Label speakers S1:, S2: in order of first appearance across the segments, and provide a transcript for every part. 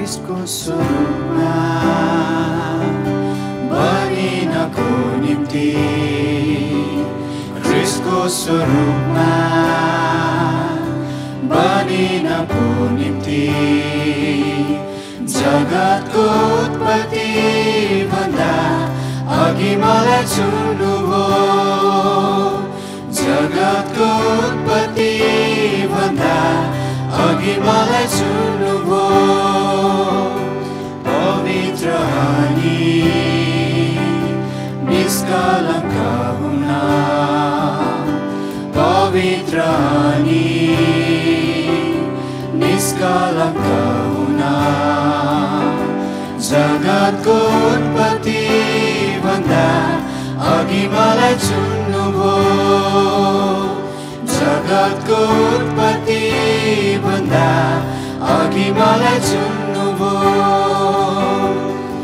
S1: ख्रिस्टको स्वरूपमा बनिनको निम्ति, ख्रिस्टको स्वरूपमा बनिनको निम्ति जगतको उत्पत्ति भन्दा अघि मलाई चुन्नुभयो। जगतको उत्पत्ति भन्दा अघि मलाई चुन्नुभयो। पवित्र अनि निष्कलङ्क हुन, पवित्र अनि निष्कलङ्क हुन जगतको उत्पत्ति भन्दा अघि मलाई चुन्नुभयो। जगतको उत्पत्ति भन्दा अघि मलाई चुन्नुभयो।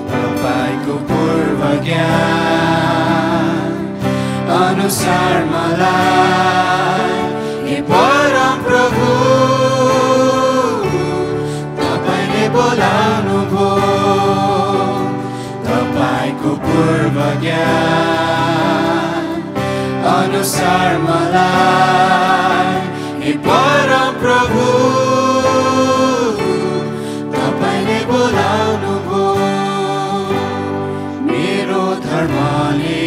S1: तपाईको पूर्व ज्ञान अनुसार मलाई हे परम प्रभु तपाईले बोलाउनुभयो। तपाईको पूर्व ज्ञान अनुसार मलाई हे परम प्रभु तपाईले बोलाउनुभयो। मेरो धर्मले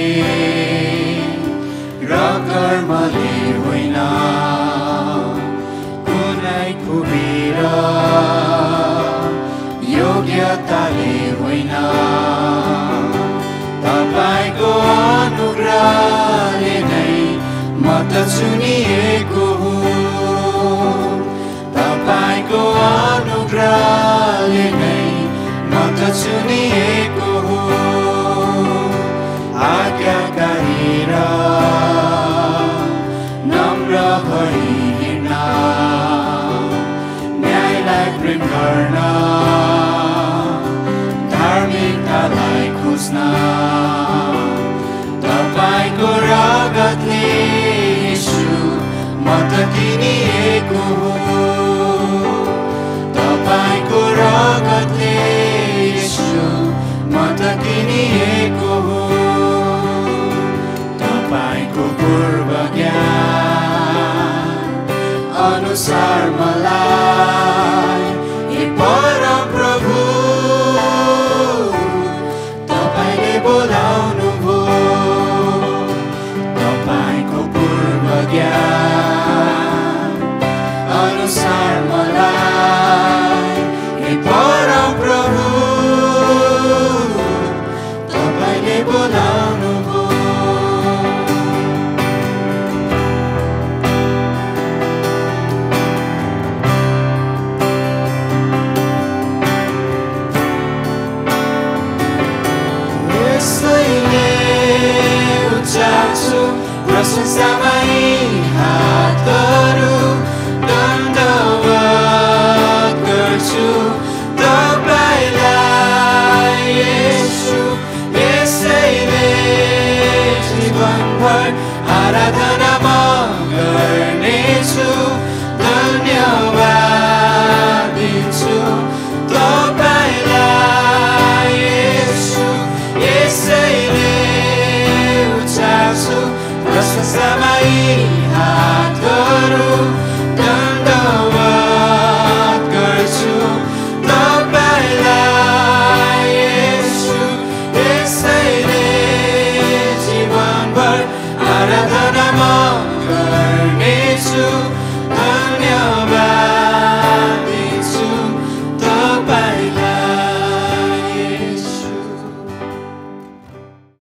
S1: र कर्मले होइन, कुनै खुबी र योग्यताले होइन, तपाईको अनुग्रहले नै म त चुनिएको हुँ। तपाईको अनुग्रहले नै म त चुनिएको हुँ। आज्ञाकारी र नम्र भई हिँड्न, न्यायलाई प्रेम गर्न, धार्मिकतालाई खोज्न तपाईको रगतले यीशु म त किनिएको हुँ। तपाईको रगतले यीशु म त किनिएको हुँ। तपाईको पूर्व ज्ञान अनुसार मलाई हे परम प्रभु तपाईले बोलाउनुभयो। तपाईको पूर्व ज्ञान अनुसार मलाई हे परम प्रभु तपाईले बोलाउनुभयो। यसैले उचाल्छु प्रशंसामा यी हातहरू, दण्डवत गर्छु तपाईलाई येशू। यसैले जीवनभर आराधना म गर्नेछु, धन्यवाद दिन्छु तपाईलाई येशू। यसैले उचाल्छु प्रशंसामा यी हातहरू, दण्डवत गर्छु तपाईलाई येशू। यसैले जीवनभर आराधना म गर्नेछु, धन्यवाद